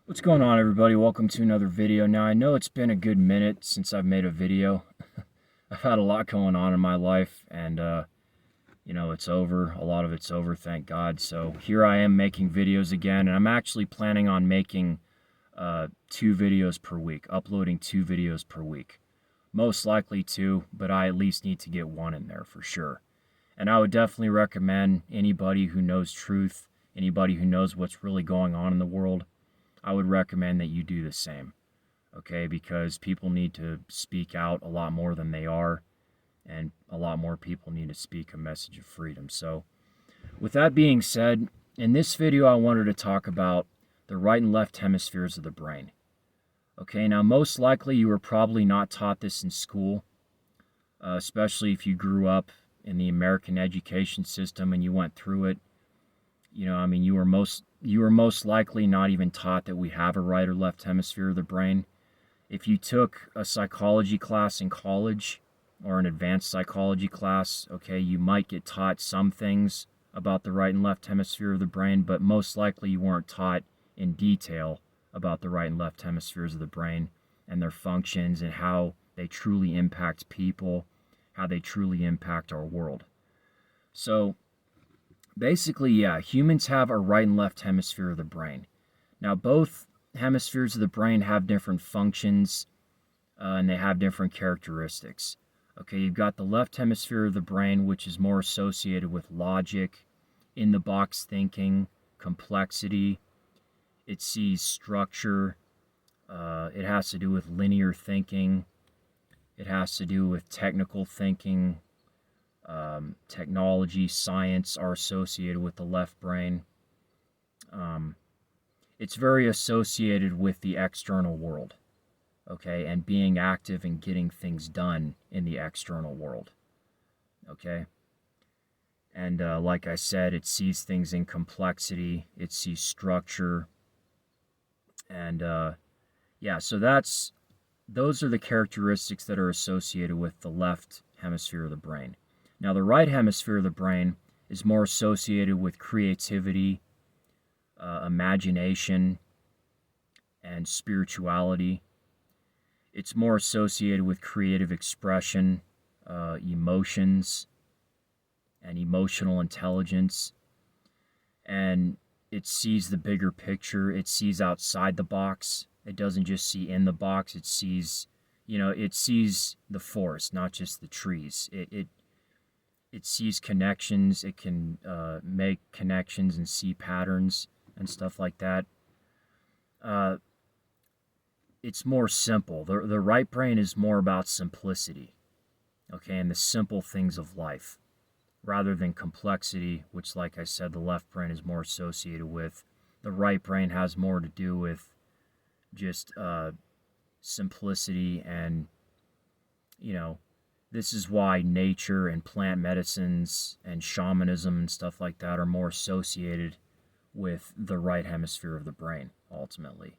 What's going on, everybody? Welcome to another video. Now, I know it's been a good minute since I've made a video. I've had a lot going on in my life, and, it's over. A lot of it's over, thank God. So here I am making videos again, and I'm actually planning on making 2 videos per week, uploading 2 videos per week. Most likely 2, but I at least need to get 1 in there for sure. And I would definitely recommend anybody who knows truth, anybody who knows what's really going on in the world, I would recommend that you do the same, okay? Because people need to speak out a lot more than they are, and a lot more people need to speak a message of freedom. So, with that being said, in this video, I wanted to talk about the right and left hemispheres of the brain. Okay, now most likely you were probably not taught this in school, especially if you grew up in the American education system and you went through it. You were most likely not even taught that we have a right or left hemisphere of the brain. If you took a psychology class in college or an advanced psychology class, okay, you might get taught some things about the right and left hemisphere of the brain, but most likely you weren't taught in detail about the right and left hemispheres of the brain and their functions and how they truly impact people, how they truly impact our world. So, basically, yeah, humans have a right and left hemisphere of the brain. Now, both hemispheres of the brain have different functions and they have different characteristics. Okay, you've got the left hemisphere of the brain, which is more associated with logic, in the box thinking, complexity. It sees structure. It has to do with linear thinking. It has to do with technical thinking. Technology, science are associated with the left brain. It's very associated with the external world, okay, and being active and getting things done in the external world, okay? And like I said, it sees things in complexity, it sees structure, and yeah, so those are the characteristics that are associated with the left hemisphere of the brain. Now, the right hemisphere of the brain is more associated with creativity, imagination, and spirituality. It's more associated with creative expression, emotions, and emotional intelligence. And it sees the bigger picture. It sees outside the box. It doesn't just see in the box. It sees, it sees the forest, not just the trees. It sees connections. It can make connections and see patterns and stuff like that. It's more simple. The right brain is more about simplicity, okay, and the simple things of life, rather than complexity, which, like I said, the left brain is more associated with. The right brain has more to do with just simplicity, and, this is why nature and plant medicines and shamanism and stuff like that are more associated with the right hemisphere of the brain, ultimately.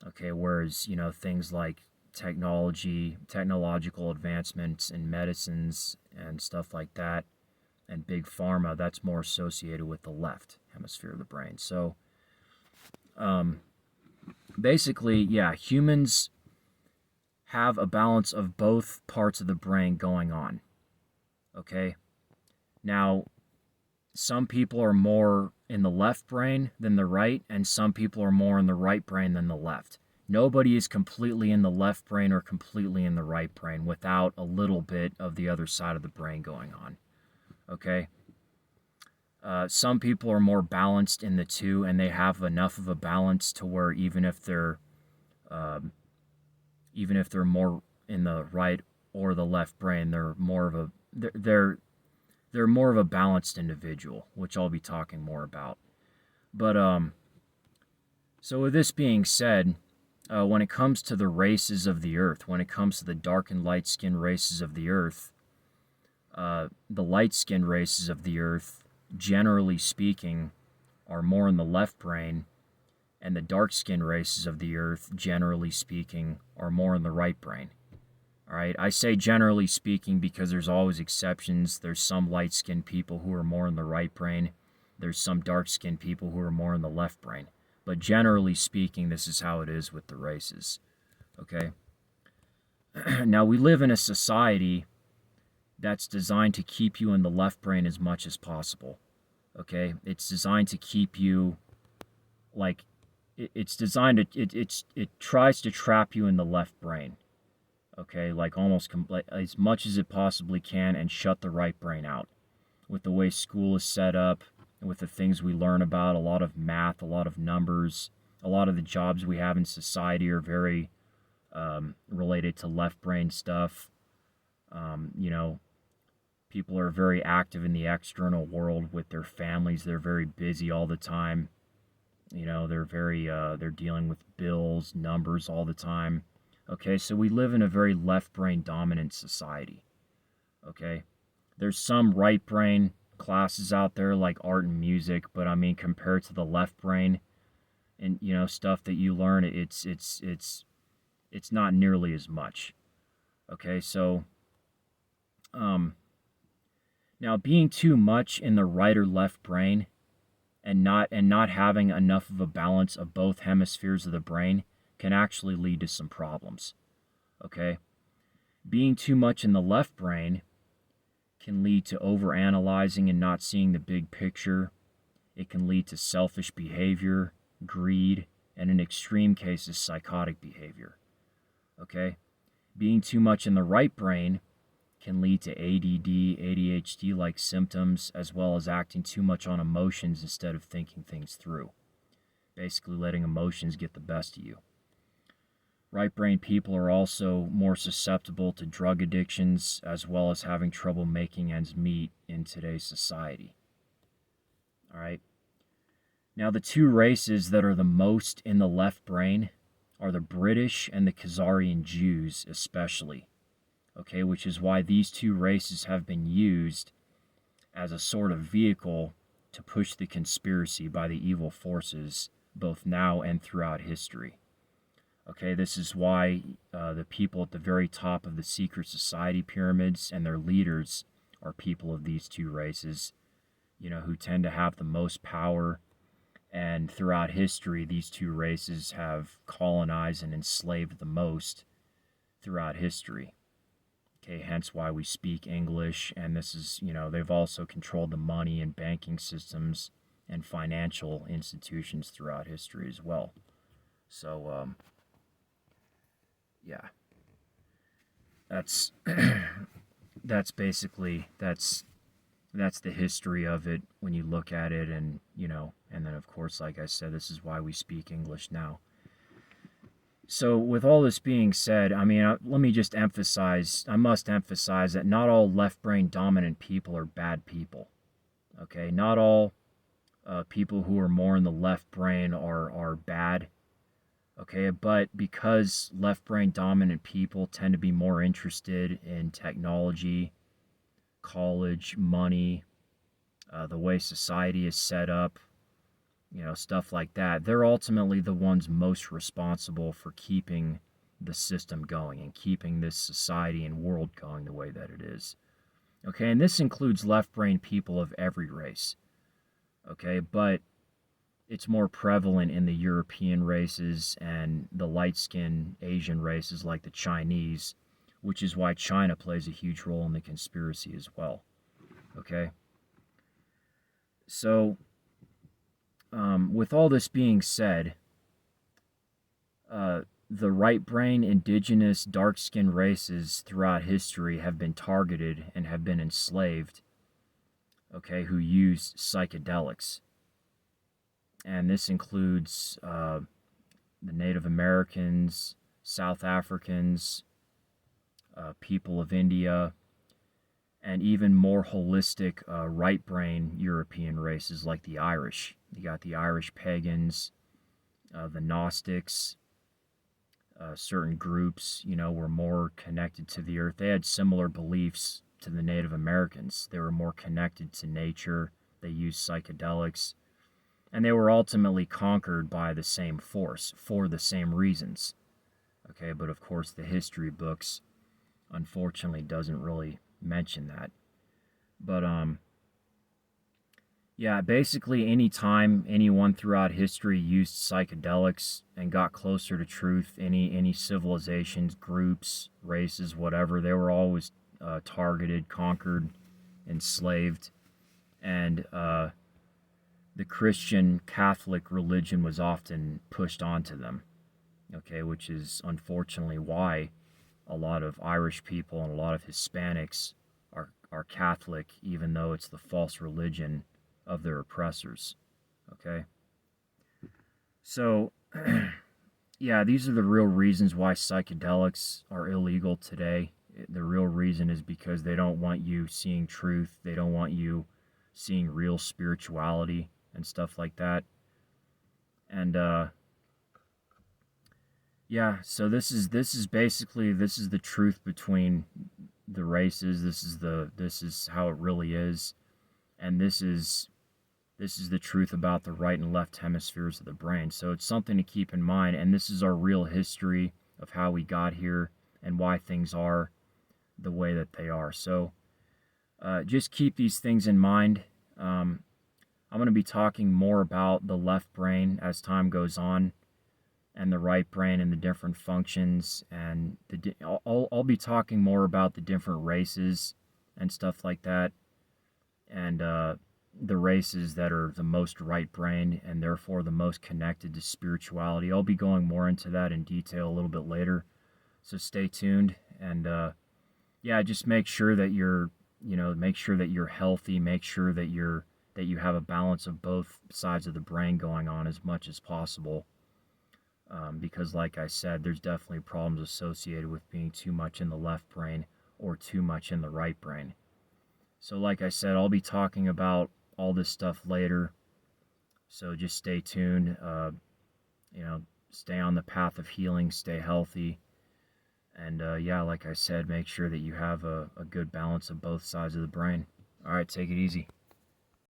Okay, whereas, things like technological advancements in medicines and stuff like that, and big pharma, that's more associated with the left hemisphere of the brain. So, basically, yeah, humans have a balance of both parts of the brain going on. Okay? Now, some people are more in the left brain than the right, and some people are more in the right brain than the left. Nobody is completely in the left brain or completely in the right brain without a little bit of the other side of the brain going on. Okay? Some people are more balanced in the two, and they have enough of a balance to where even if they're more in the right or the left brain, they're more of a balanced individual, which I'll be talking more about. But so with this being said, when it comes to the races of the earth, when it comes to the dark and light skinned races of the earth, the light skinned races of the earth, generally speaking, are more in the left brain, and the dark skinned races of the earth, generally speaking, are more in the right brain. All right, I say generally speaking because there's always exceptions. There's some light-skinned people who are more in the right brain. There's some dark-skinned people who are more in the left brain. But generally speaking, this is how it is with the races. Okay? Now, we live in a society that's designed to keep you in the left brain as much as possible. Okay? It's designed to keep you, like, it's designed to, it tries to trap you in the left brain. Okay? Like, almost as much as it possibly can, and shut the right brain out. With the way school is set up, with the things we learn about, a lot of math, a lot of numbers, a lot of the jobs we have in society are very related to left brain stuff. You know, people are very active in the external world with their families. They're very busy all the time. You know, they're dealing with bills, numbers all the time. Okay, so we live in a very left brain dominant society. Okay, there's some right brain classes out there like art and music, but I mean, compared to the left brain and, you know, stuff that you learn, it's not nearly as much. Okay, so now being too much in the right or left brain and not having enough of a balance of both hemispheres of the brain can actually lead to some problems. Okay, being too much in the left brain can lead to overanalyzing and not seeing the big picture. It can lead to selfish behavior, greed, and in extreme cases, psychotic behavior. Okay? Being too much in the right brain can lead to ADD, ADHD-like symptoms, as well as acting too much on emotions instead of thinking things through. Basically letting emotions get the best of you. Right brain people are also more susceptible to drug addictions, as well as having trouble making ends meet in today's society. All right. Now, the two races that are the most in the left brain are the British and the Khazarian Jews, especially. Okay, which is why these two races have been used as a sort of vehicle to push the conspiracy by the evil forces, both now and throughout history. Okay, this is why the people at the very top of the secret society pyramids and their leaders are people of these two races, you know, who tend to have the most power. And throughout history, these two races have colonized and enslaved the most throughout history. Okay, hence why we speak English, and this is, you know, they've also controlled the money and banking systems and financial institutions throughout history as well. So, yeah, that's that's basically that's the history of it when you look at it, and you know, and then of course, like I said, this is why we speak English now. So with all this being said, I mean, let me just emphasize, I must emphasize that not all left brain dominant people are bad people. Okay, not all people who are more in the left brain are bad. Okay, but because left brain dominant people tend to be more interested in technology, college, money, the way society is set up, you know, stuff like that, they're ultimately the ones most responsible for keeping the system going and keeping this society and world going the way that it is. Okay, and this includes left brain people of every race. Okay, but it's more prevalent in the European races and the light-skinned Asian races like the Chinese, which is why China plays a huge role in the conspiracy as well. Okay? So, with all this being said, the right brain, indigenous, dark-skinned races throughout history have been targeted and have been enslaved, okay, who use psychedelics. And this includes the Native Americans, South Africans, people of India, and even more holistic right brain European races like the Irish. You got the Irish pagans, the Gnostics, certain groups, you know, were more connected to the earth. They had similar beliefs to the Native Americans. They were more connected to nature. They used psychedelics. And they were ultimately conquered by the same force for the same reasons. Okay, but of course the history books unfortunately doesn't really mention that. But Yeah, basically any time anyone throughout history used psychedelics and got closer to truth, any civilizations, groups, races, whatever, they were always targeted, conquered, enslaved, and the Christian Catholic religion was often pushed onto them. Okay, which is unfortunately why a lot of Irish people and a lot of Hispanics are Catholic, even though it's the false religion of their oppressors. Okay, so yeah, these are the real reasons why psychedelics are illegal today. The real reason is because they don't want you seeing truth. They don't want you seeing real spirituality and stuff like that. And yeah, so this is basically this is the truth between the races. This is how it really is, and this is the truth about the right and left hemispheres of the brain. So it's something to keep in mind, and this is our real history of how we got here and why things are the way that they are. So just keep these things in mind. I'm going to be talking more about the left brain as time goes on, and the right brain and the different functions, and I'll be talking more about the different races and stuff like that, and the races that are the most right brain and therefore the most connected to spirituality. I'll be going more into that in detail a little bit later, so stay tuned. And yeah, just make sure that make sure that you're healthy, make sure that you have a balance of both sides of the brain going on as much as possible. Because like I said, there's definitely problems associated with being too much in the left brain or too much in the right brain. So like I said, I'll be talking about all this stuff later. So just stay tuned. Stay on the path of healing, stay healthy. And yeah, like I said, make sure that you have a good balance of both sides of the brain. All right, take it easy.